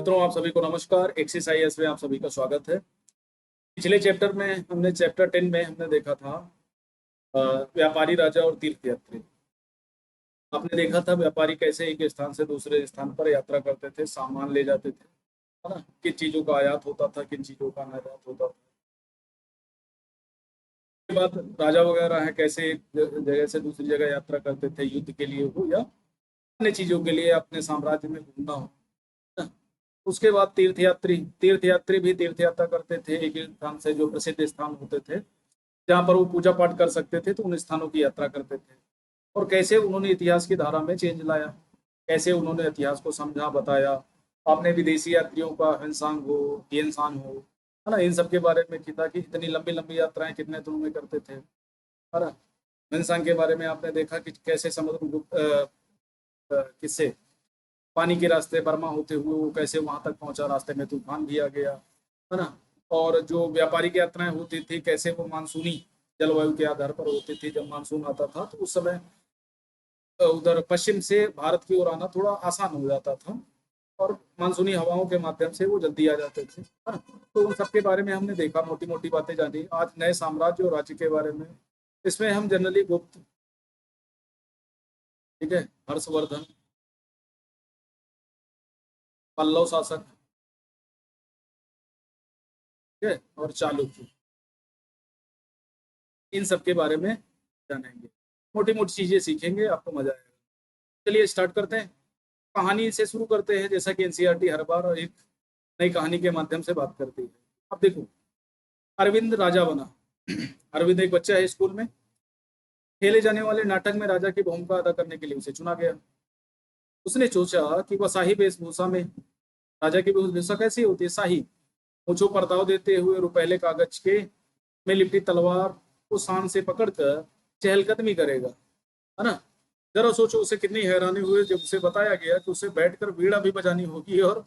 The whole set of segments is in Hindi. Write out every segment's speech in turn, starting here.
मित्रों, आप सभी को नमस्कार। एक्सरसाइज में आप सभी का स्वागत है। पिछले चैप्टर में हमने चैप्टर 10 में हमने देखा था अ, व्यापारी राजा और तीर्थयात्री। आपने देखा था व्यापारी कैसे एक स्थान से दूसरे स्थान पर यात्रा करते थे, सामान ले जाते थे, है ना। किन चीजों का आयात होता था, किन चीजों का निर्यात होता था। उसके बाद राजा वगैरह है कैसे एक जगह से दूसरी जगह यात्रा करते थे, युद्ध के लिए हो या अन्य चीजों के लिए, अपने साम्राज्य में घूमना हो। उसके बाद तीर्थयात्री तीर्थयात्री भी तीर्थ यात्रा करते थे, एक एक स्थान से जो प्रसिद्ध स्थान होते थे जहाँ पर वो पूजा पाठ कर सकते थे, तो उन स्थानों की यात्रा करते थे। और कैसे उन्होंने इतिहास की धारा में चेंज लाया, कैसे उन्होंने इतिहास को समझा, बताया। आपने विदेशी यात्रियों का हिंसांग हो, गेनसांग हो, है ना, इन सब के बारे में किया कि इतनी लंबी लंबी यात्राएं कितने दिनों में करते थे, है ना। हिंसांग के बारे में आपने देखा कि कैसे किससे पानी के रास्ते बर्मा होते हुए वो कैसे वहां तक पहुंचा, रास्ते में तूफान भी आ गया, है ना। और जो व्यापारिक यात्राएं होती थी कैसे वो मानसूनी जलवायु के आधार पर होती थी। जब मानसून आता था तो उस समय उधर पश्चिम से भारत की ओर आना थोड़ा आसान हो जाता था, और मानसूनी हवाओं के माध्यम से वो जल्दी आ जाते थे, है ना। तो उन सब के बारे में हमने देखा, मोटी मोटी बातें जानी। आज नए साम्राज्य और राज्य के बारे में, इसमें हम जनरली गुप्त, ठीक है, हर्षवर्धन, पल्लव शासक, ठीक है, और चालुक्य, इन सब के बारे में जानेंगे। मोटी मोटी चीजें सीखेंगे, आपको मजा आएगा। चलिए स्टार्ट करते हैं। कहानी से शुरू करते हैं, जैसा कि एनसीईआरटी हर बार एक नई कहानी के माध्यम से बात करती है। अब देखो, अरविंद राजा बना। अरविंद एक बच्चा है, स्कूल में खेले जाने वाले नाटक में राजा की भूमिका अदा करने के लिए उसे चुना गया। उसने सोचा कि वह शाही वेशभूषा में, राजा की वेशभूषा कैसी होती है, शाही, मूंछों पर दाव देते हुए रुपहले कागज के में लिपटी तलवार को शान से पकड़कर चहलकदमी करेगा, है ना। जरा सोचो उसे कितनी हैरानी हुई जब उसे बताया गया कि उसे बैठकर वीणा भी बजानी होगी और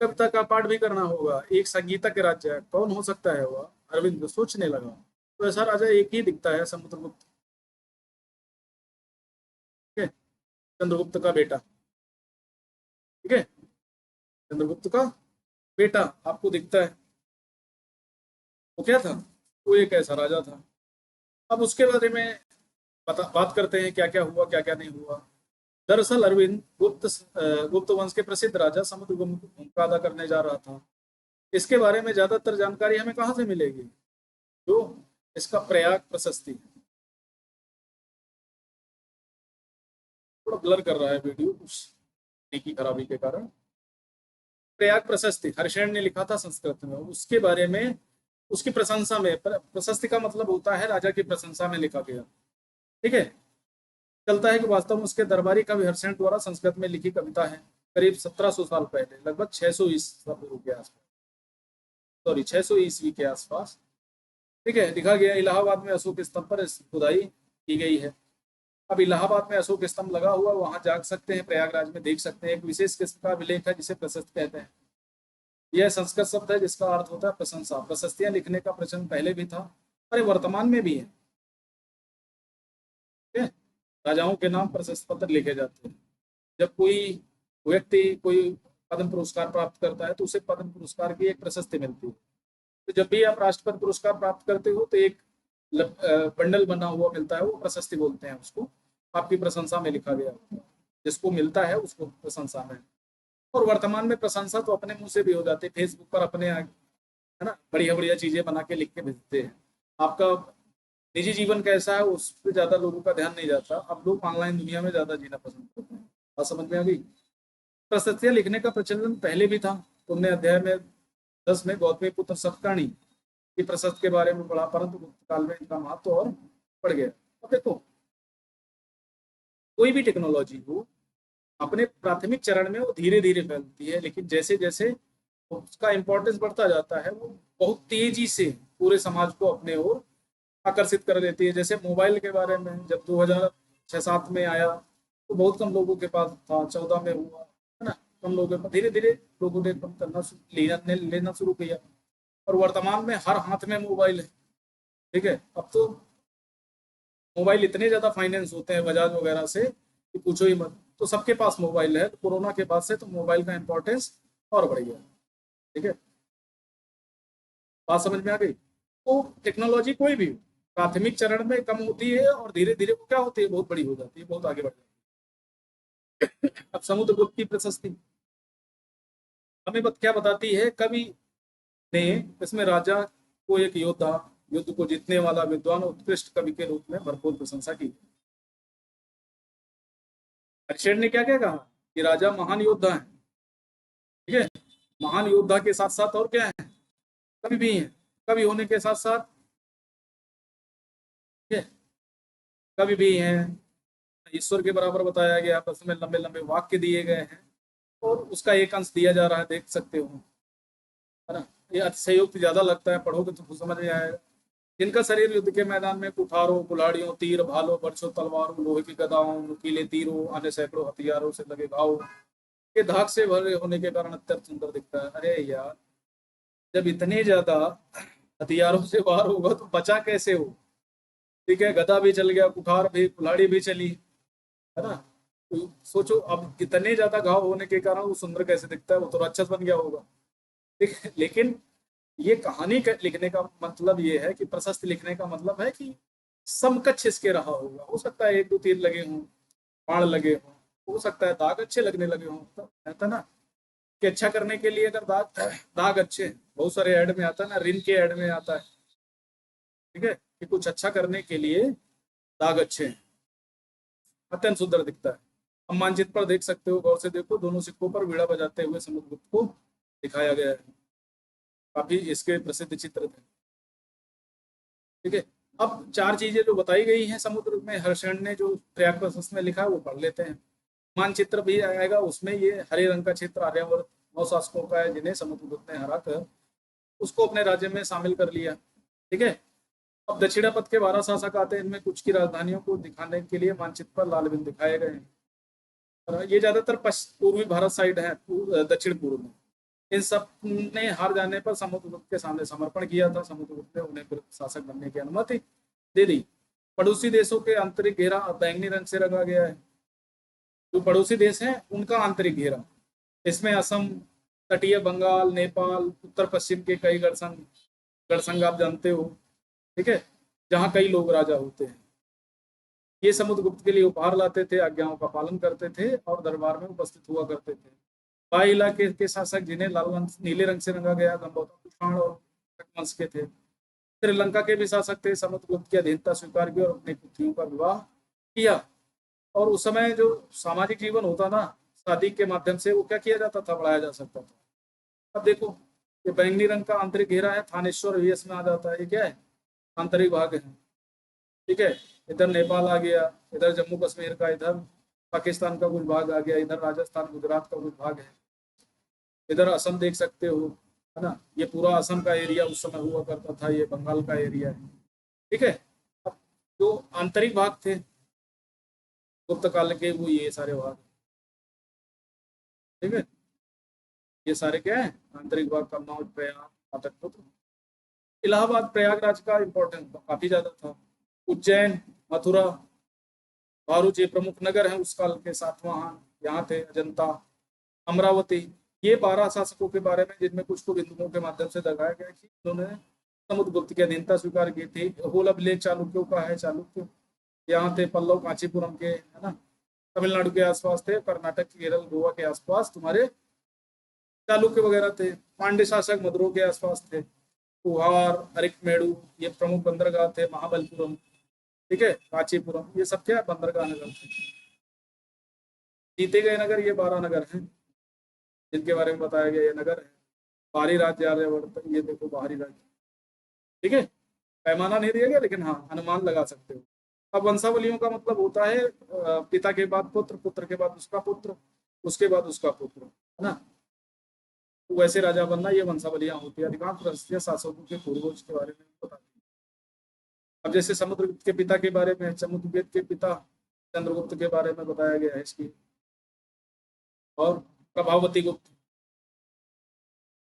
कविता का पाठ भी करना होगा। एक संगीतज्ञ राजा कौन हो सकता है वह, अरविंद सोचने लगा। तो ऐसा राजा एक ही दिखता है, समुद्रगुप्त, ठीक है, चंद्रगुप्त का बेटा, ठीक है, चंद्रगुप्त का बेटा आपको दिखता है। वो क्या था, वो एक ऐसा राजा था। अब उसके बारे में बात करते हैं, क्या क्या हुआ क्या क्या नहीं हुआ। दरअसल अरविंद गुप्त वंश के प्रसिद्ध राजा समुद्रगुप्त की भूमिका अदा करने जा रहा था। इसके बारे में ज्यादातर जानकारी हमें कहाँ से मिलेगी, जो इसका प्रयाग प्रशस्ति, थोड़ा ब्लर कर रहा है वीडियो कुछ की खराबी के कारण। प्रयाग प्रशस्ति हर्षेण ने लिखा था संस्कृत में, उसके बारे में, उसकी प्रशंसा में, प्रशस्ति का मतलब होता है राजा की प्रशंसा में लिखा गया, ठीक है। चलता है कि वास्तव में उसके दरबारी कवि हर्षेण द्वारा संस्कृत में लिखी कविता है, करीब 1700 साल पहले, लगभग 600 ईस्वी के आसपास, सॉरी 600 ईस्वी के आसपास, ठीक है, लिखा गया। इलाहाबाद में अशोक स्तंभ पर खुदाई की गई है। अब इलाहाबाद में अशोक स्तंभ लगा हुआ, वहां जा सकते हैं, प्रयागराज में देख सकते हैं। एक विशेष किस्म का अभिलेख है जिसे प्रशस्त कहते हैं। यह संस्कृत शब्द है जिसका अर्थ होता है प्रशंसा। प्रशस्तियां लिखने का प्रचलन पहले भी था, अरे वर्तमान में भी है, ठीक है। राजाओं के नाम प्रशस्ति पत्र लिखे जाते हैं। जब कोई व्यक्ति कोई पद्म पुरस्कार प्राप्त करता है तो उसे पद्म पुरस्कार की एक प्रशस्ति मिलती है। तो जब भी आप राष्ट्रपति पुरस्कार प्राप्त करते हो तो एक बंडल बना हुआ मिलता है, वो प्रशस्ति बोलते हैं उसको। आपकी प्रशंसा में लिखा गया, जिसको मिलता है उसको प्रशंसा में। और वर्तमान में प्रशंसा तो अपने मुंह से भी हो जाती है, फेसबुक पर अपने, है ना, बढ़िया बढ़िया चीजें बना के लिख के भेजते हैं। आपका निजी जीवन कैसा है उस पर ज्यादा लोगों का ध्यान नहीं जाता। अब लोग ऑनलाइन दुनिया में ज्यादा जीना पसंद करते हैं। बात समझ में आ गई। प्रशस्तियां लिखने का प्रचलन पहले भी था। तुमने अध्याय में 10 में गौतमी पुत्र सतकर्णी की प्रशस्ति के बारे में पढ़ा, परंतु गुप्त काल में इनका महत्व और बढ़ गया। अब देखो, कोई भी टेक्नोलॉजी हो, अपने प्राथमिक चरण में वो धीरे धीरे फैलती है, लेकिन जैसे जैसे उसका इम्पोर्टेंस बढ़ता जाता है, वो बहुत तेजी से पूरे समाज को अपने ओर आकर्षित कर लेती है। जैसे मोबाइल के बारे में जब 2006-07 में आया तो बहुत कम लोगों के पास था, 14 में हुआ, है ना, कम लोगों के पास, धीरे धीरे लोगों ने कम करना लेना शुरू किया। और वर्तमान में हर हाथ में मोबाइल है, ठीक है। अब तो मोबाइल इतने ज्यादा फाइनेंस होते हैं बजाज वगैरह से कि पूछो ही मत। तो सबके पास मोबाइल है। तो कोरोना के बाद से तो मोबाइल का इंपॉर्टेंस और बढ़ गया। ठीक है, बात समझ में आ गई। तो टेक्नोलॉजी कोई भी हो, प्राथमिक चरण में कम होती है और धीरे धीरे वो क्या होती है, बहुत बड़ी हो जाती है, बहुत आगे बढ़ जाती है। अब समुद्रगुप्त की प्रशस्ति हमें क्या बताती है, कवि ने इसमें राजा को एक योद्धा, युद्ध को जीतने वाला विद्वान, उत्कृष्ट कवि के रूप में भरपूर प्रशंसा की। हरिशेर ने क्या क्या कहा कि राजा महान योद्धा है। ठीक है, महान योद्धा के साथ साथ और क्या है, कवि भी है। कवि होने के साथ साथ, ठीक है, कवि भी हैं, ईश्वर के बराबर बताया गया, आपस में लंबे लंबे वाक्य दिए गए हैं और उसका एक अंश दिया जा रहा है, देख सकते हो, है ना। ये अतिशयोक्ति ज्यादा लगता है, पढ़ोगे तो समझ में आएगा। जिनका शरीर युद्ध के मैदान में कुठारों, कुल्हाड़ियों, तीर, भालों, बरछों, तलवारों, लोहे की गदाओं, नुकीले तीरों, अन्य सैकड़ों हथियारों से लगे घाव के धाक से भरे होने के कारण अत्यंत सुंदर दिखता है। अरे यार, जब इतने ज्यादा हथियारों से वार होगा तो बचा कैसे हो। ठीक है, गदा भी चल गया, कुठार भी, कुल्हाड़ी भी चली, है ना। तो सोचो अब कितने ज्यादा घाव होने के कारण वो सुंदर कैसे दिखता है, वो तो राक्षस बन गया होगा। ठीक है, लेकिन ये कहानी लिखने का मतलब ये है कि प्रशस्ति लिखने का मतलब है कि समकक्ष इसके रहा होगा। हो सकता है एक दो तीर लगे हों, बाण लगे हों, हो सकता है दाग अच्छे लगने लगे हों, तो कहता ना कि अच्छा करने के लिए अगर दाग दाग अच्छे, बहुत सारे ऐड में आता है ना, रिन के ऐड में आता है, ठीक है, कि कुछ अच्छा करने के लिए दाग अच्छे हैं, अत्यंत सुंदर दिखता है। हम मानचित्र पर देख सकते हो, गौर से देखो, दोनों सिक्कों पर वीणा बजाते हुए समुद्रगुप्त को दिखाया गया है। काफी इसके प्रसिद्ध चित्र थे। ठीक है, अब चार चीजें जो बताई गई हैं समुद्र में, हर्षण ने जो प्रयाग प्रशस्त में लिखा है वो पढ़ लेते हैं। मानचित्र भी आएगा, उसमें ये हरे रंग का क्षेत्र आर्यावर्त 9 शासकों का है, जिन्हें समुद्रगुप्त ने हरा कर उसको अपने राज्य में शामिल कर लिया। ठीक है, अब दक्षिणापथ के 12 शासक आते हैं, इनमें कुछ की राजधानियों को दिखाने के लिए मानचित्र पर लाल बिंदु दिखाए गए हैं। ये ज्यादातर पूर्वी भारत साइड है, दक्षिण पूर्व में। इन सब ने हार जाने पर समुद्रगुप्त के सामने समर्पण किया था। समुद्रगुप्त ने उन्हें शासक बनने की अनुमति दे दी। पड़ोसी देशों के आंतरिक घेरा अब बैंगनी रंग से रंगा गया है। जो पड़ोसी देश हैं उनका आंतरिक घेरा, इसमें असम, तटीय बंगाल, नेपाल, उत्तर पश्चिम के कई गणसंघ आप जानते हो, ठीक है, जहाँ कई लोग राजा होते हैं। ये समुद्रगुप्त के लिए उपहार लाते थे, आज्ञाओं का पालन करते थे और दरबार में उपस्थित हुआ करते थे। बाई इलाके के शासक, जिन्हें लाल रंग नीले रंग से रंगा गया, गंगोत्रा, कुषाण और वंश के थे। श्रीलंका के भी शासक थे, समुद्रगुप्त की अधीनता स्वीकार की और अपनी पुत्रियों का विवाह किया। और उस समय जो सामाजिक जीवन होता ना, शादी के माध्यम से वो क्या किया जाता था, बढ़ाया जा सकता था। अब देखो, ये बैंगनी रंग का आंतरिक घेरा है, थानेश्वर भी इसमें आ जाता है। ये क्या है, आंतरिक भाग है। ठीक है, इधर नेपाल आ गया, इधर जम्मू कश्मीर का, इधर पाकिस्तान का कुछ भाग आ गया, इधर राजस्थान गुजरात का कुछ भाग है, इधर असम देख सकते हो, है ना। ये पूरा असम का एरिया उस समय हुआ करता था, ये बंगाल का एरिया है। ठीक है, अब जो आंतरिक भाग थे गुप्त काल के, वो ये सारे भाग, ठीक है, ये सारे क्या है, आंतरिक भाग। कन्नौज, प्रयाग, पाटलिपुत्र, इलाहाबाद प्रयागराज का इंपॉर्टेंस काफी ज्यादा था। उज्जैन, मथुरा, भरूच, ये प्रमुख नगर हैं उस काल के। सातवाहन यहाँ थे, अजंता, अमरावती। ये 12 शासकों के बारे में, जिनमें कुछ को बिंदुओं के माध्यम से दर्शाया गया कि उन्होंने समुद्रगुप्त की अधीनता स्वीकार की थी। होल अभिलेख चालुक्यों का है, चालुक्य यहाँ थे, पल्लव कांचीपुरम के, है ना, तमिलनाडु के आसपास थे, कर्नाटक, केरल, गोवा के आसपास तुम्हारे चालुक्य वगैरह थे। पांड्य शासक मदुरै के आसपास थे। कुहार, अरिकमेड़ू, ये प्रमुख बंदरगाह थे। महाबलपुरम, ठीक है, कांचीपुरम, ये सब क्या है, बंदरगाह नगर थे। जीते गए नगर, ये 12 नगर हैं जिनके बारे में बताया गया। ये नगर है। बाहरी राज्य आर्यवर्त, ये देखो बाहरी राज्य, ठीक है, पैमाना नहीं दिया गया लेकिन हाँ अनुमान लगा सकते हो। अब वंशावलियों का मतलब होता है पिता के बाद पुत्र, पुत्र के बाद उसका पुत्र, उसके बाद उसका पुत्र, है ना। तो वैसे राजा बनना, ये वंशावलियां होती है। अधिकांश राष्ट्रीय शासकों के पूर्वज के बारे में बताती है। अब जैसे समुद्रगुप्त के पिता के बारे में, समुद्रगुप्त के पिता चंद्रगुप्त के बारे में बताया गया है इसकी। और प्रभावती गुप्त,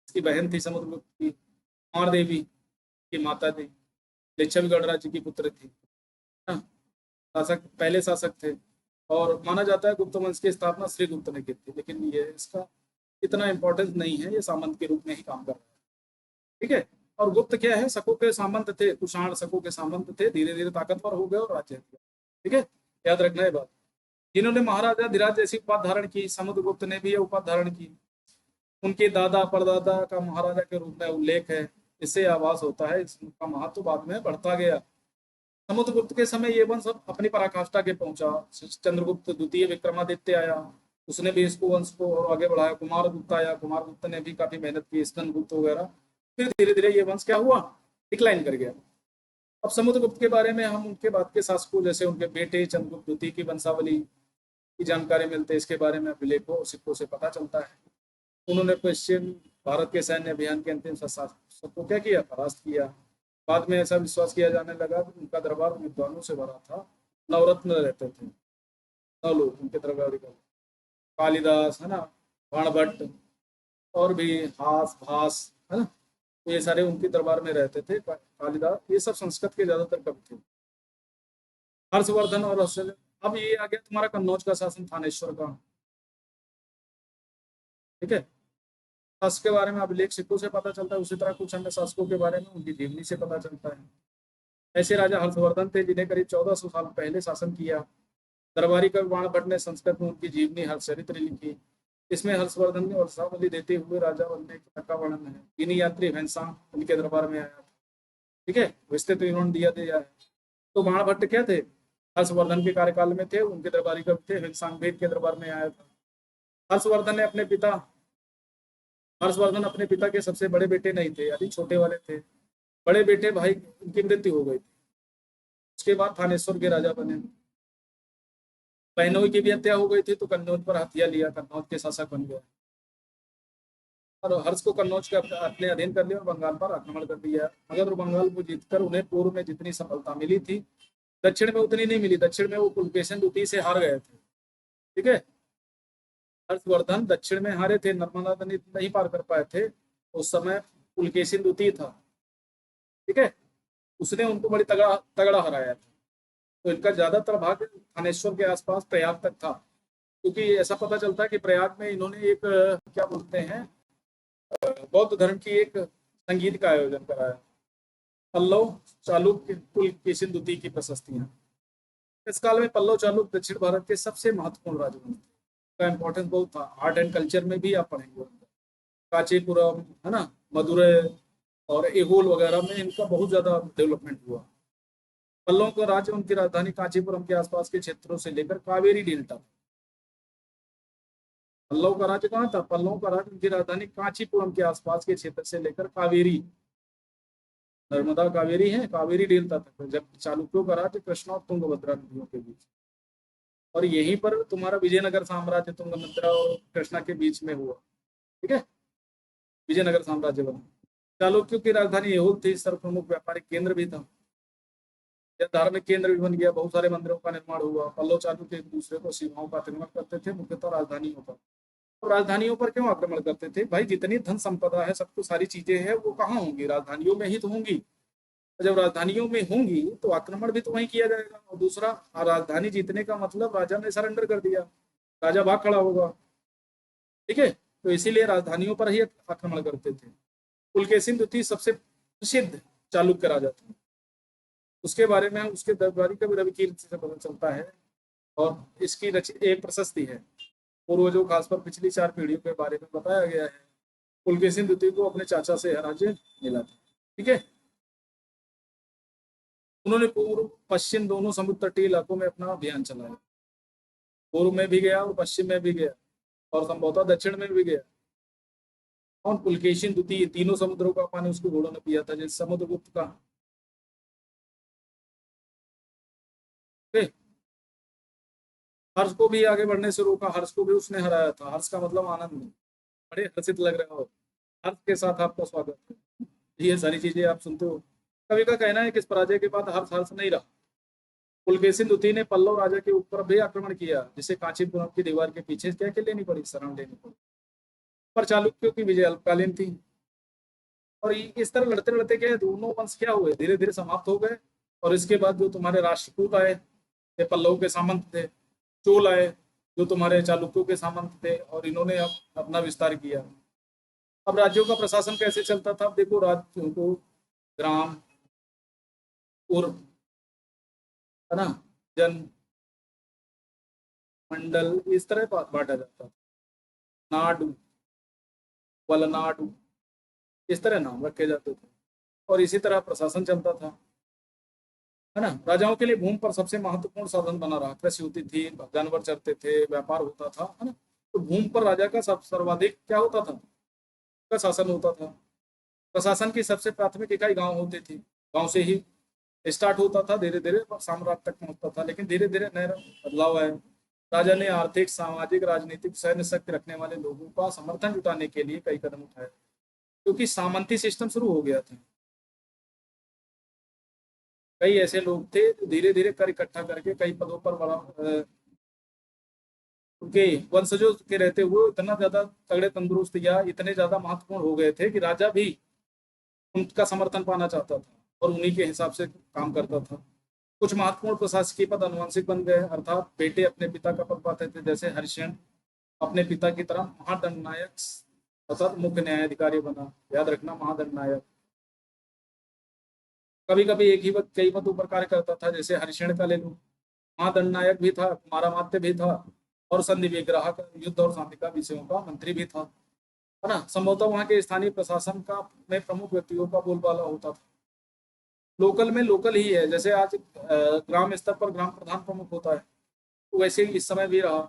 इसकी बहन थी समुद्रगुप्त की। कुमार देवी की माता थी, लिच्छविगढ़ राज्य की पुत्र थी, है ना। शासक, पहले शासक थे। और माना जाता है गुप्त वंश की स्थापना श्रीगुप्त ने की थी, लेकिन ये इसका इतना इंपॉर्टेंस नहीं है, ये सामंत के रूप में ही काम कर रहा है। ठीक है। और गुप्त क्या है, शकों के सामंत थे, कुषाण शकों के सामंत थे, धीरे धीरे ताकतवर हो गए और राज्य किया। ठीक है, याद रखना है बात। जिन्होंने महाराजा धीराज जैसी उपाधि धारण की, समुद्रगुप्त ने भी ये उपाधि धारण की। उनके दादा परदादा का महाराजा के रूप में उल्लेख है, इससे आभास होता है इसका महत्व बाद में बढ़ता गया। समुद्रगुप्त के समय ये वंश अपनी पराकाष्ठा के पहुंचा। चंद्रगुप्त द्वितीय विक्रमादित्य आया, उसने भी इसको वंश को और आगे बढ़ाया। कुमारगुप्त आया, कुमारगुप्त ने भी काफी मेहनत की, स्कंदगुप्त वगैरह। फिर धीरे धीरे ये वंश क्या हुआ, डिक्लाइन कर गया। अब समुद्रगुप्त के बारे में हम उनके बाद के शासकों जैसे उनके बेटे चंद्रगुप्त द्वितीय की वंशावली की जानकारी मिलते हैं। इसके बारे में अभिलेखों और सिक्कों से पता चलता है। उन्होंने पश्चिम भारत के सैन्य अभियान के अंतिम शासक को क्या किया, परास्त किया। बाद में ऐसा विश्वास किया जाने लगा कि उनका दरबार विद्वानों से भरा था। नवरत्न रहते थे, 9 लोग उनके दरबार, कालिदास है ना, बाणभट्ट और भी हास भास है ना, ये सारे उनके दरबार में रहते थे। कालिदास, ये सब संस्कृत के ज्यादातर कवि थे। हर्षवर्धन और अब ये आ गया तुम्हारा कन्नौज का शासन, थानेश्वर का। ठीक है, शासक के बारे में अभिलेख सिक्कों से पता चलता है, उसी तरह कुछ अन्य शासकों के बारे में उनकी जीवनी से पता चलता है। ऐसे राजा हर्षवर्धन थे जिन्हें करीब 1400 साल पहले शासन किया। दरबारी कवि बाणभट्ट ने संस्कृत में उनकी जीवनी हर्षचरित्र लिखी। इसमें हर्षवर्धन ने वर्षावली देते हुए राजा बनने का वर्णन है। चीनी यात्री हेनसांग उनके दरबार में आया था। ठीक है, विस्तृत विवरण दिया है। तो बाणभट्ट क्या थे, हर्षवर्धन के कार्यकाल में थे, उनके दरबारी कवि थे। हेनसांग भेद के दरबार में आया था। हर्षवर्धन अपने पिता के सबसे बड़े बेटे नहीं थे, यानी छोटे वाले थे। बड़े बेटे भाई उनकी मृत्यु हो गई थी। उसके बाद थानेश्वर के राजा बने। बहनोई की भी हत्या हो गई थी, तो कन्नौज पर हत्या लिया, कन्नौज के शासक बन गया। और हर्ष को कन्नौज के अपने अधीन कर लिया और बंगाल पर आक्रमण कर दिया। मगध और बंगाल को जीतकर उन्हें पूर्व में जितनी सफलता मिली थी, दक्षिण में उतनी नहीं मिली। दक्षिण में वो पुलकेशिन द्वितीय से हार गए थे। ठीक है, हर्षवर्धन दक्षिण में हारे थे, नर्मदा नदी नहीं पार कर पाए थे। उस समय पुलकेशिन द्वितीय था। ठीक है, उसने उनको बड़ी तगड़ा तगड़ा हराया था। तो इनका ज्यादातर भाग थानेश्वर के आसपास प्रयाग तक था, क्योंकि ऐसा पता चलता है कि प्रयाग में इन्होंने एक क्या बोलते हैं, बौद्ध धर्म की एक संगीत का आयोजन कराया। पल्लव चालुक्य पुलकेशिन द्वितीय की प्रशस्तियां। इस काल में पल्लव चालुक्य दक्षिण भारत के सबसे महत्वपूर्ण राजवंश थे। का इम्पोर्टेंस बहुत था। आर्ट एंड कल्चर में भी आप पढ़ेंगे। कांचीपुरम है ना, मदुरै और एहोल वगैरह में इनका बहुत ज्यादा डेवलपमेंट हुआ। पल्लवों का राज्य उनकी राजधानी कांचीपुरम के आसपास के क्षेत्रों से लेकर कावेरी डेल्टा। पल्लव का राज्य कहाँ था, पल्लवों का राज्य उनकी राजधानी कांचीपुरम के आसपास के क्षेत्र से लेकर कावेरी, नर्मदा कावेरी है, कावेरी डेल्टा तक। जब चालुक्यों का राज्य कृष्णा और तुंगभद्रा नदियों के बीच, और यहीं पर तुम्हारा विजयनगर साम्राज्य तुंगभद्रा और कृष्णा के बीच में हुआ। ठीक है, विजयनगर साम्राज्य बना। चालुक्यों की राजधानी एहोल थी, सर्वप्रमुख व्यापारिक केंद्र भी था, धार्मिक केंद्र भी बन गया। बहुत सारे मंदिरों का निर्माण हुआ। पल्लव चालुक्य एक दूसरे को सीमाओं का आक्रमण करते थे, मुख्यतः राजधानियों पर। तो राजधानियों पर क्यों आक्रमण करते थे भाई, जितनी धन संपदा है, सब कुछ सारी चीजें हैं, वो कहाँ होंगी, राजधानियों में ही तो होंगी। जब राजधानियों में होंगी तो आक्रमण भी तो वहीं किया जाएगा। और दूसरा, राजधानी जीतने का मतलब राजा ने सरेंडर कर दिया, राजा भाग खड़ा होगा। ठीक है, तो इसीलिए राजधानियों पर ही आक्रमण करते थे। पुलकेशिन द्वितीय सबसे प्रसिद्ध चालुक्य राजा थे। उसके बारे में उसके दरबारी का भी रविकीर्ति से पता चलता है, और इसकी एक प्रशस्ति है। पूर्वजों खासकर पिछली 4 पीढ़ियों के बारे में बताया गया है। पुलकेशिन द्वितीय को अपने चाचा से राज्य मिला था। ठीक है, उन्होंने पूर्व पश्चिम दोनों समुद्र तटीय इलाकों में अपना अभियान चलाया। पूर्व में भी गया और पश्चिम में भी गया, और संभवतः दक्षिण में भी गया। और पुलकेशिन द्वितीय तीनों समुद्रों का पानी उसके घोड़ों ने पिया था, जैसे समुद्रगुप्त का। हर्ष को भी आगे बढ़ने से रोका, हर्ष को भी उसने हराया था। हर्ष का मतलब आनंद में, बड़े हर्षित लग रहे हो। हर्ष के साथ आपका स्वागत है। ये सारी चीजें आप सुनते हो। कवि का कहना है कि इस पराजय के बाद हर्ष हर्ष नहीं रहा। पुलकेशिन द्वितीय ने पल्लव राजा के ऊपर भी आक्रमण किया, जिसे कांचीपुरम की दीवार के पीछे क्या के लेनी पड़ी, शरण लेनी पड़ी। पर चालुक्यों की विजय अल्पकालीन थी, और इस तरह लड़ते लड़ते क्या दोनों वंश क्या हुए, धीरे धीरे समाप्त हो गए। और इसके बाद जो तुम्हारे राष्ट्रकूट आए, पल्लव के सामंत थे, चोल आए, जो तुम्हारे चालुक्यों के सामंत थे, और इन्होंने अब अपना विस्तार किया। अब राज्यों का प्रशासन कैसे चलता था? अब देखो, राज्यों को ग्राम, उर, है ना, जन, मंडल, इस तरह बांटा जाता था। नाडु, वलनाडु, इस तरह नाम रखे जाते थे, और इसी तरह प्रशासन चलता था, है ना। राजाओं के लिए भूमि पर सबसे महत्वपूर्ण साधन बना रहा। कृषि होती थी, जानवर चरते थे, व्यापार होता था, है ना। तो भूमि पर राजा का सब सर्वाधिक क्या होता था? का शासन होता था। प्रशासन की सबसे प्राथमिक इकाई गांव होती थी। गांव से ही स्टार्ट होता था, धीरे धीरे साम्राज्य तक पहुंचता था। लेकिन धीरे धीरे नए बदलाव आए। राजा ने आर्थिक, सामाजिक, राजनीतिक, सैन्य शक्ति रखने वाले लोगों का समर्थन जुटाने के लिए कई कदम उठाए, क्योंकि सामंती सिस्टम शुरू हो गया था। कई ऐसे लोग थे जो धीरे धीरे कर इकट्ठा करके कई पदों पर बड़ा उनके वंशजों के रहते हुए इतना ज्यादा तगड़े, तंदुरुस्त, या इतने ज्यादा महत्वपूर्ण हो गए थे कि राजा भी उनका समर्थन पाना चाहता था और उन्हीं के हिसाब से काम करता था। कुछ महत्वपूर्ण प्रशासकीय पद अनुवांशिक बन गए, अर्थात बेटे अपने पिता का पद पाते थे। जैसे हरिश्चंद्र अपने पिता की तरह महादंडनायक अर्थात मुख्य न्यायाधिकारी बना। याद रखना, महादंडनायक। कभी कभी एक ही वक्त कई पदों पर कार्य करता था। जैसे हरिश्चंद्र का ले लो, महादंडनायक भी था, मारामात्य भी था, और संधि विग्रह का, युद्ध और शांति का विषयों का मंत्री भी था, है ना। संभवतः वहाँ के स्थानीय प्रशासन का में प्रमुख व्यक्तियों का बोलबाला होता था। लोकल में लोकल ही है। जैसे आज ग्राम स्तर पर ग्राम प्रधान प्रमुख होता है, तो वैसे ही इस समय भी रहा।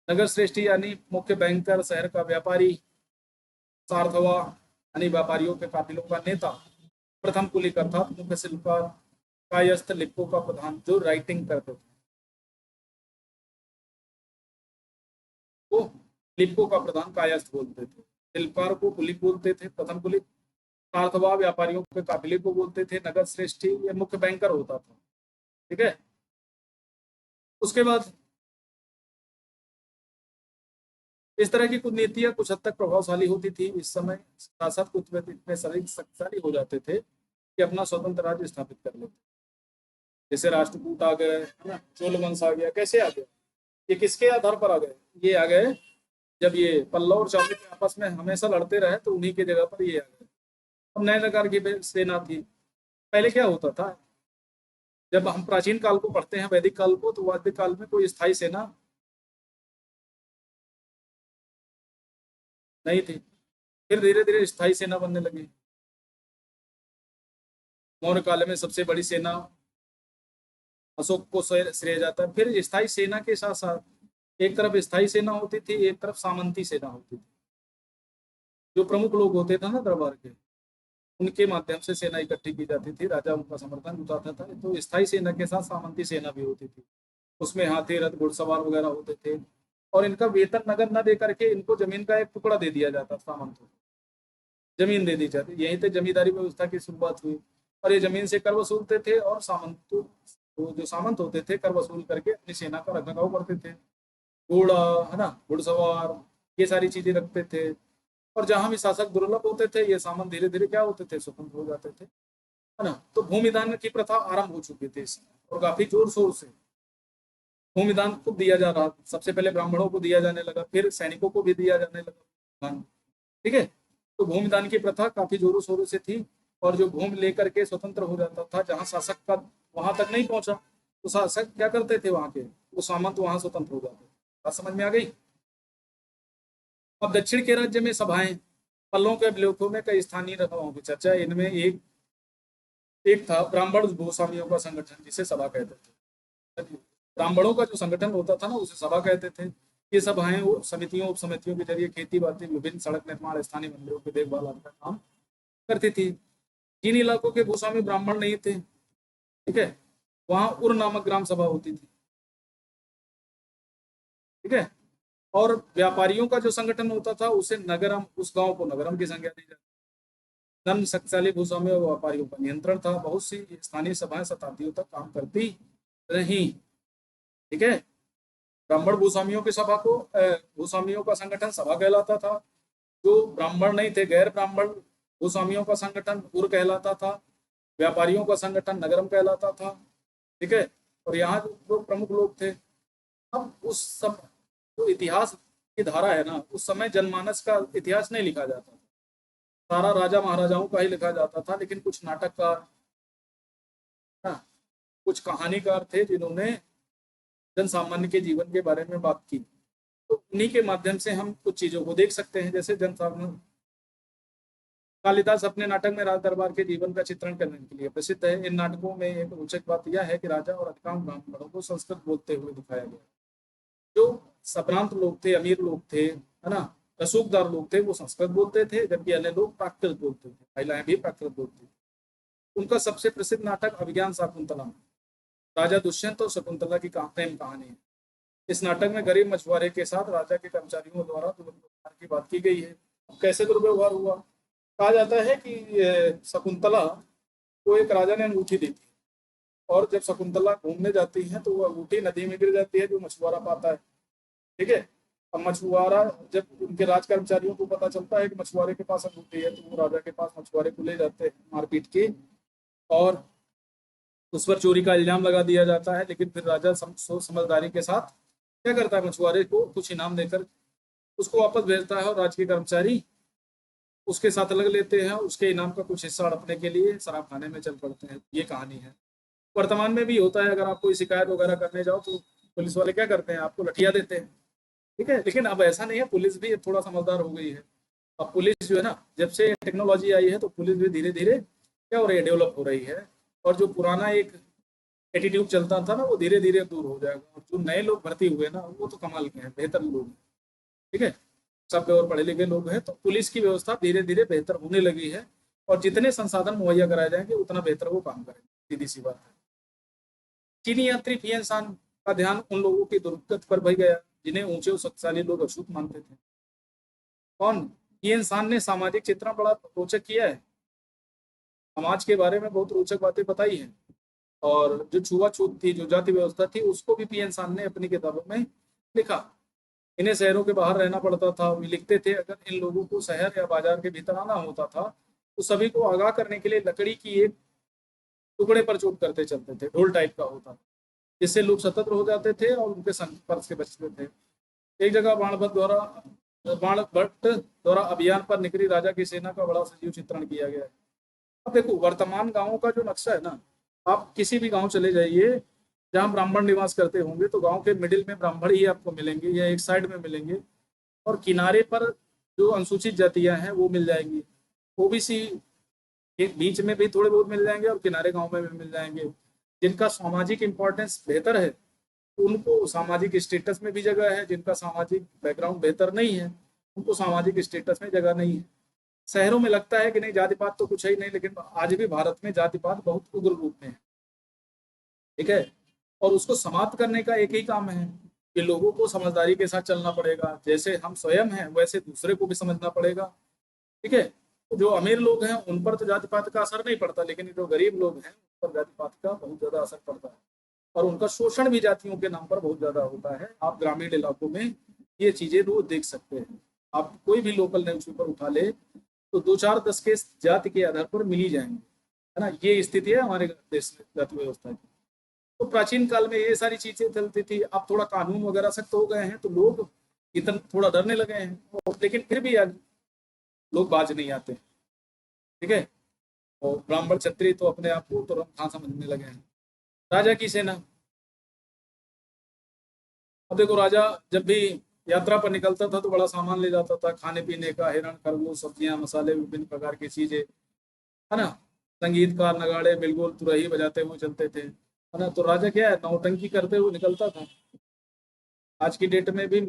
नगर श्रेष्ठी यानी मुख्य बैंकर, शहर का व्यापारी, सार्थवा यानी व्यापारियों के काफिलों का नेता, प्रथम कुलिक अर्थात मुख्य शिल्पकार, कायस्थ लिप्पों का प्रधान जो राइटिंग करते थे, तो लिप्पों का प्रधान कायस्थ बोलते थे। शिल्पकार को कुलिक बोलते थे, प्रथम कुलिक। सार्थवा व्यापारियों के काफिले को बोलते थे नगर श्रेष्ठी, ये मुख्य बैंकर होता था। ठीक है। उसके बाद इस तरह की कूटनीतियां कुछ हद तक प्रभावशाली होती थी। इस समय शासक कुछ व्यक्ति इतने शक्तिशाली हो जाते थे कि अपना स्वतंत्र राज्य स्थापित कर लेते। जैसे राष्ट्रकूट आ गए, है ना, चोल वंश आ गया। कैसे आ गया? ये किसके आधार पर आ गए? ये आ गए जब ये पल्लव और चालुक्य आपस में हमेशा लड़ते रहे, तो उन्हीं की जगह पर ये आ गए। अब नए प्रकार की सेना थी। पहले क्या होता था, जब हम प्राचीन काल को पढ़ते हैं, वैदिक काल को, तो वैदिक काल में कोई स्थायी सेना नहीं थी। फिर धीरे धीरे स्थायी सेना बनने लगी। मौर्य काल में सबसे बड़ी सेना अशोक को श्रेय जाता है। फिर स्थायी सेना के साथ साथ एक तरफ स्थायी सेना होती थी, एक तरफ सामंती सेना होती थी। जो प्रमुख लोग होते थे ना दरबार के, उनके माध्यम से सेना इकट्ठी की जाती थी, राजा उनका समर्थन जुटाता था। तो स्थायी सेना के साथ सामंती सेना भी होती थी। उसमें हाथी, रथ, घुड़सवार वगैरह होते थे, और इनका वेतन नगद न दे करके इनको जमीन का एक टुकड़ा दे दिया जाता, सामंतों को जमीन दे दी जाती। यहीं से जमींदारी व्यवस्था की शुरुआत हुई, और ये जमीन से कर वसूलते थे, और सामंत, तो जो सामंत होते थे, कर वसूल करके अपनी सेना का रखरखाव करते थे। घोड़ा, है ना, घुड़सवार, ये सारी चीजें रखते थे। और जहां भी शासक दुर्लभ होते थे, ये सामंत धीरे धीरे क्या होते थे? स्वतंत्र हो जाते थे, है ना। तो भूमिदान की प्रथा आरंभ हो चुकी थी इस समय, और काफी जोर शोर से भूमिदान को दिया जा रहा था। सबसे पहले ब्राह्मणों को दिया जाने लगा, फिर सैनिकों को भी दिया जाने लगा। ठीक है। तो भूमिदान की प्रथा काफी जोरों शोरों से थी। और जो भूमि लेकर के स्वतंत्र हो जाता था, जहां शासक का वहां तक नहीं पहुंचा, तो शासक क्या करते थे? वहां के वो सामंत वहां स्वतंत्र हो जाते थे। बात समझ में आ गई? अब दक्षिण के राज्य में सभाएं, पल्लों के अभिलेखों में कई स्थानीय रथाओं की चर्चा। इनमें एक एक था ब्राह्मण भूस्वामियों का संगठन, जिसे सभा कहते थे। ब्राह्मणों का जो संगठन होता था ना, उसे सभा कहते थे। ये सभाएं वो समितियों, उप समितियों के जरिए खेती बाड़ी, विभिन्न सड़क निर्माण, स्थानीय मंदिरों की देखभाल आदि का काम करती थी। जिन इलाकों के भूस्वामी ब्राह्मण नहीं थे, ठीक है, वहां उर नामक ग्राम सभा होती थी। ठीक है। और व्यापारियों का जो संगठन होता था, उसे नगरम, उस गांव को नगरम की संज्ञा दी जाती। धन शक्तिशाली भूस्वामी और व्यापारियों का नियंत्रण था। बहुत सी स्थानीय सभाएं शताब्दियों तक काम करती रही। ठीक है। ब्राह्मण भूस्वामियों की सभा को भूस्वामियों का संगठन सभा कहलाता था। जो ब्राह्मण नहीं थे, गैर ब्राह्मण भूस्वामियों का संगठन उर कहलाता था। व्यापारियों का संगठन नगरम कहलाता था। ठीक है। और यहाँ जो प्रमुख लोग थे, अब उस सब तो इतिहास की धारा है ना, उस समय जनमानस का इतिहास नहीं लिखा जाता था, सारा राजा महाराजाओं का ही लिखा जाता था। लेकिन कुछ नाटककार, ना, कुछ कहानीकार थे जिन्होंने जन सामान्य के जीवन के बारे में बात की। तो उन्हीं के माध्यम से हम कुछ चीजों को देख सकते हैं। जैसे जन सामान्य, कालिदास अपने नाटक में राज दरबार के जीवन का चित्रण करने के लिए प्रसिद्ध है। इन नाटकों में एक रोचक बात यह है कि राजा और अधिकांश ब्राह्मणों को संस्कृत बोलते हुए दिखाया गया। जो संभ्रांत लोग थे, अमीर लोग थे, है ना, रसूखदार लोग थे, वो संस्कृत बोलते थे, जबकि अन्य लोग प्राकृत बोलते थे, महिलाएं भी प्राकृत बोलती थी। उनका सबसे प्रसिद्ध नाटक अभिज्ञान शाकुंतलम राजा दुष्यंत और शकुंतला की प्रेम कहानी है। इस नाटक में गरीब मछुआरे के साथ राजा के कर्मचारियों द्वारा दुर्व्यवहार की बात की गई है। कैसे दुर्व्यवहार हुआ? कहा जाता है कि शकुंतला को एक राजा ने अंगूठी दी थी, और जब शकुंतला घूमने जाती है तो वो अंगूठी नदी में गिर जाती है, जो मछुआरा पाता है। ठीक है। अब मछुआरा, जब उनके राज कर्मचारियों को पता चलता है कि मछुआरे के पास अंगूठी है, तो वो राजा के पास मछुआरे को ले जाते हैं मारपीट के, और उस पर चोरी का इल्जाम लगा दिया जाता है। लेकिन फिर राजा समझदारी के साथ क्या करता है, मछुआरे को कुछ इनाम देकर उसको वापस भेजता है, और राज्य के कर्मचारी उसके साथ लग लेते हैं, उसके इनाम का कुछ हिस्सा हड़पने के लिए शराब खाने में चल पड़ते हैं। ये कहानी है। वर्तमान में भी होता है, अगर आप कोई शिकायत वगैरह करने जाओ तो पुलिस वाले क्या करते हैं, आपको लठिया देते हैं। ठीक है। लेकिन अब ऐसा नहीं है, पुलिस भी थोड़ा समझदार हो गई है। अब पुलिस जो है ना, जब से टेक्नोलॉजी आई है तो पुलिस भी धीरे धीरे क्या हो रही है, डेवलप हो रही है। और जो पुराना एक एटीट्यूड चलता था ना, वो धीरे धीरे दूर हो जाएगा। और जो नए लोग भर्ती हुए ना, वो तो कमाल के हैं, बेहतर लोग हैं। ठीक है। सब और पढ़े लिखे लोग हैं, तो पुलिस की व्यवस्था धीरे धीरे बेहतर होने लगी है। और जितने संसाधन मुहैया कराए जाएंगे उतना बेहतर वो काम करेंगे, सीधी सी बात है। चीनी यात्री फिएन का ध्यान उन लोगों की दुर्गति पर भय गया जिन्हें ऊंचे और शक्तिशाली लोग अछूत मानते थे। कौन? फिएन ने सामाजिक चित्रण बड़ा रोचक किया है, समाज के बारे में बहुत रोचक बातें बताई हैं। और जो छुआछूत थी, जो जाति व्यवस्था थी, उसको भी पीएन ने अपनी किताबों में लिखा। इन्हें शहरों के बाहर रहना पड़ता था। वे लिखते थे, अगर इन लोगों को शहर या बाजार के भीतर आना होता था तो सभी को आगाह करने के लिए लकड़ी की एक टुकड़े पर चोट करते चलते थे, ढोल टाइप का होता था, जिससे लोग सतर्क हो जाते थे और उनके संपर्क से बचते थे। एक जगह बाणभट्ट द्वारा अभियान पर निकली राजा की सेना का बड़ा सजीव चित्रण किया गया है। अब देखो, वर्तमान गांवों का जो नक्शा है ना, आप किसी भी गांव चले जाइए जहां ब्राह्मण निवास करते होंगे, तो गांव के मिडिल में ब्राह्मण ही आपको मिलेंगे, या एक साइड में मिलेंगे, और किनारे पर जो अनुसूचित जातियां हैं वो मिल जाएंगी। ओबीसी एक बीच में भी थोड़े बहुत मिल जाएंगे, और किनारे गांव में भी मिल जाएंगे। जिनका सामाजिक इंपॉर्टेंस बेहतर है उनको सामाजिक स्टेटस में भी जगह है, जिनका सामाजिक बैकग्राउंड बेहतर नहीं है उनको सामाजिक स्टेटस में जगह नहीं है। शहरों में लगता है कि नहीं, जाति पात तो कुछ है ही नहीं, लेकिन आज भी भारत में जाति पात बहुत उग्र रूप में है। ठीक है। और उसको समाप्त करने का एक ही काम है कि लोगों को समझदारी के साथ चलना पड़ेगा। जैसे हम स्वयं हैं वैसे दूसरे को भी समझना पड़ेगा। ठीक है। तो जो अमीर लोग हैं उन पर तो जाति पात का असर नहीं पड़ता, लेकिन जो गरीब लोग हैं उन पर जाति पात का बहुत ज्यादा असर पड़ता है, और उनका शोषण भी जातियों के नाम पर बहुत ज्यादा होता है। आप ग्रामीण इलाकों में ये चीजें रोज देख सकते हैं। आप कोई भी लोकल न्यूज पेपर उठा ले तो 2-4-10 केस जाति के आधार पर मिल ही जाएंगे, है ना। ये स्थिति है हमारे देश में जाति व्यवस्था की। तो प्राचीन काल में ये सारी चीजें चलती थी। अब थोड़ा कानून वगैरह सख्त हो गए हैं तो लोग इतना थोड़ा डरने लगे हैं, लेकिन फिर भी लोग बाज नहीं आते। ठीक है। और ब्राह्मण क्षत्रिय तो अपने आप को तुरंत हाँ समझने लगे हैं। राजा की सेना, अब देखो, राजा जब भी यात्रा पर निकलता था तो बड़ा सामान ले जाता था, खाने पीने का, हिरण, खरगोश, सब्जियां, मसाले, विभिन्न प्रकार की चीजें, है ना। संगीतकार नगाड़े बिल्कुल तुरही बजाते हुए चलते थे, है ना। तो राजा क्या है, नौटंकी करते हुए निकलता था। आज की डेट में भी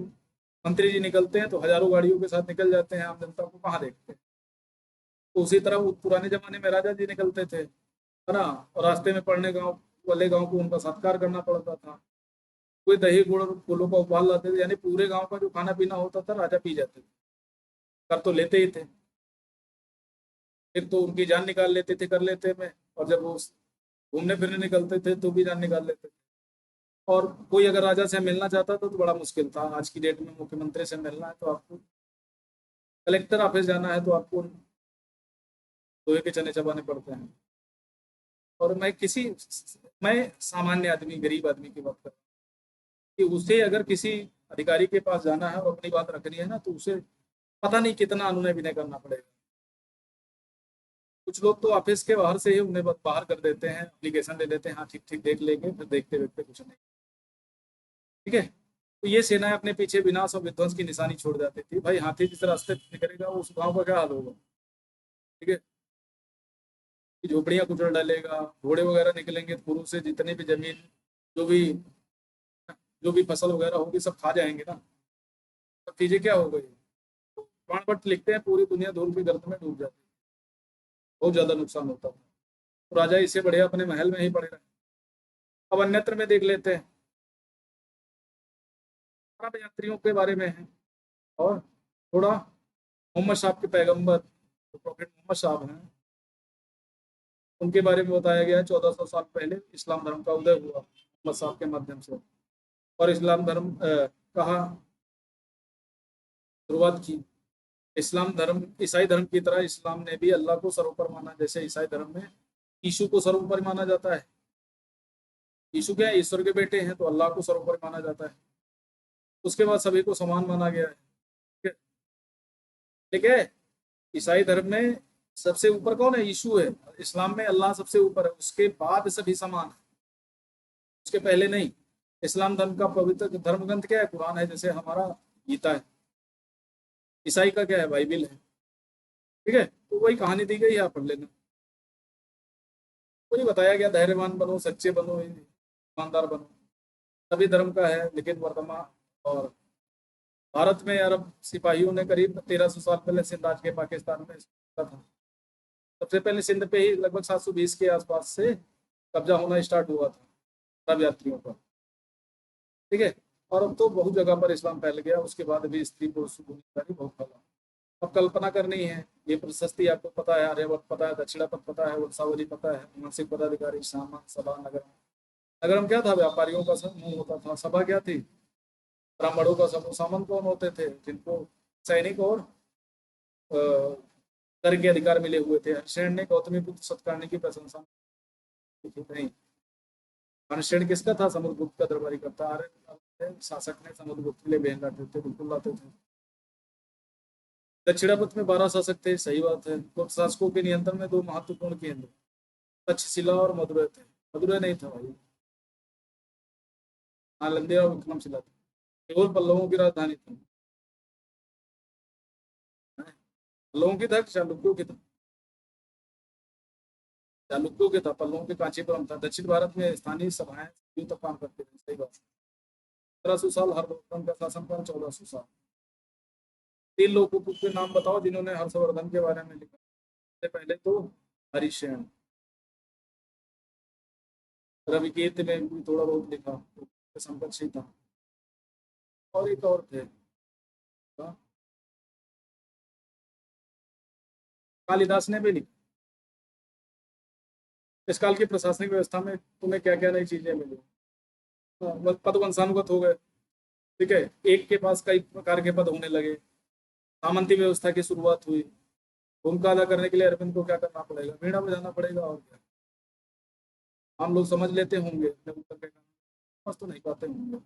मंत्री जी निकलते हैं तो हजारों गाड़ियों के साथ निकल जाते हैं, आम जनता को कहाँ देखते हैं। तो उसी तरह वो पुराने जमाने में राजा जी निकलते थे, है ना। और रास्ते में पड़ने गाँव वाले गाँव को उनका सत्कार करना पड़ता था। कोई दही गुड़ फूलों का उपहार लाते थे, यानी पूरे गांव का जो खाना पीना होता था राजा पी जाते थे। कर तो लेते ही थे, फिर तो उनकी जान निकाल लेते थे कर लेते में। और जब वो घूमने फिरने निकलते थे तो भी जान निकाल लेते थे। और कोई अगर राजा से मिलना चाहता था तो बड़ा मुश्किल था। आज की डेट में मुख्यमंत्री से मिलना है तो आपको, कलेक्टर ऑफिस जाना है तो आपको लोहे के चने चबाने पड़ते हैं। और मैं सामान्य आदमी, गरीब आदमी की बात कर रहा हूँ कि उसे अगर किसी अधिकारी के पास जाना है और अपनी बात रखनी है ना, तो उसे पता नहीं कितना अनुनय विनय करना पड़ेगा। कुछ लोग तो ऑफिस के बाहर से ही उन्हें बाहर कर देते हैं, एप्लीकेशन ले लेते हैं, हाँ ठीक ठीक देख लेंगे, फिर देखते देखते कुछ नहीं। ठीक है, तो ये सेनाएं अपने पीछे विनाश और विध्वंस की निशानी छोड़ जाती थी। भाई हाथी जिस रास्ते पे निकलेगा उस गांव का क्या हाल होगा। ठीक है, कि झोपड़ियां कुचल डालेगा, घोड़े वगैरह निकलेंगे तो पुरुष से जितनी भी जमीन, जो भी जो भी फसल वगैरह होगी सब खा जाएंगे ना। सब चीजें क्या हो गई। प्राण भट्ट लिखते हैं पूरी दुनिया धूल की गर्त में डूब जाती है, बहुत ज्यादा नुकसान होता था। तो राजा इससे बढ़िया अपने महल में ही पड़े रहे। अब अन्यत्र में देख लेते हैं, अरब यात्रियों के बारे में है, और थोड़ा मोहम्मद साहब के पैगंबर जो प्रॉफिट मोहम्मद साहब हैं उनके बारे में बताया गया है। 1400 साल पहले इस्लाम धर्म का उदय हुआ मोहम्मद साहब के माध्यम से, और इस्लाम धर्म कहा शुरुआत की। इस्लाम धर्म ईसाई धर्म की तरह इस्लाम ने भी अल्लाह को सर्वोपर माना। जैसे ईसाई धर्म में यीशु को सर्वोपर माना जाता है, यीशु क्या है, ईश्वर के बेटे हैं, तो अल्लाह को सर्वोपर माना जाता है। उसके बाद सभी को समान माना गया है। ठीक है, ठीक है? ईसाई धर्म में सबसे ऊपर कौन है, यीशु है। इस्लाम में अल्लाह सबसे ऊपर है, उसके बाद सभी समान है, उसके पहले नहीं। इस्लाम धर्म का पवित्र धर्म ग्रंथ क्या है, कुरान है, जैसे हमारा गीता है। ईसाई का क्या है, बाइबिल है। ठीक है, तो वही कहानी दी गई है, आप पढ़ लेना। वही बताया गया, धैर्यवान बनो, सच्चे बनो, ईमानदार बनो। सभी धर्म का है, लेकिन वर्तमान और भारत में अरब सिपाहियों ने करीब 1300 साल पहले सिंध आज के पाकिस्तान में था। सबसे पहले सिंध पे ही लगभग 720 के आसपास से कब्जा होना स्टार्ट हुआ था अरब यात्रियों पर। ठीक है, और अब तो बहुत जगह पर इस्लाम फैल गया, उसके बाद भी स्त्री पुरुष गुनाहगारी बहुत फैला। अब कल्पना करनी है, ये प्रशस्ति आपको पता है, आर्यभट्ट पता है, दक्षिणापथ पता है, वंशावली पता है, मानसिक पदाधिकारी, सामान, सभा, नगर। नगरम क्या था, व्यापारियों का समूह होता था। सभा क्या थी, ब्राह्मणों का समूह। सामंत कौन होते थे, जिनको सैनिक और कर के अधिकार मिले हुए थे। हर्षण ने गौतमी पुत्र सत्कारणी की प्रशंसा नहीं। हर्षण किसका था, समुद्रगुप्त का दरबारी करता। आर्य शासक ने समुद्रगुप्त के लिए बहन लाते थे, बिल्कुल लाते थे। दक्षिणापथ में 12 शासक थे, सही बात है। तो शासकों के नियंत्रण में 2 महत्वपूर्ण केंद्र तक्षशिला और मदुरै थे। मदुरै नहीं था भाई, नालंदा और विक्रमशिला था। केवल पल्लवों की राजधानी थी। पल्लवों की था, चालुक्यों की था। चालुक्यों के था, पल्लवों के कांचीपुरम था। दक्षिण भारत में स्थानीय सभाएं यूं तक काम करते थे, सही बात। 1700 साल हर्षवर्धन का शासनकाल, 1400 साल। 3 लोगों के नाम बताओ जिन्होंने हर्षवर्धन के बारे में लिखा। सबसे पहले तो हरिशेन, रविकीर्ति में भी थोड़ा बहुत लिखा, तो संपत्ति था। और एक और थे, हाँ, कालिदास ने भी लिखा। इस काल की प्रशासनिक व्यवस्था में तुम्हें क्या क्या नई चीजें मिली। पद वंशानुगत हो गए। ठीक है, एक के पास कई प्रकार के पद होने लगे। सामंती व्यवस्था की शुरुआत हुई। भूमिका अदा करने के लिए अरविंद को क्या करना पड़ेगा, वीणा बजाना पड़ेगा, और क्या। हम लोग समझ लेते होंगे, समझ तो नहीं पाते होंगे।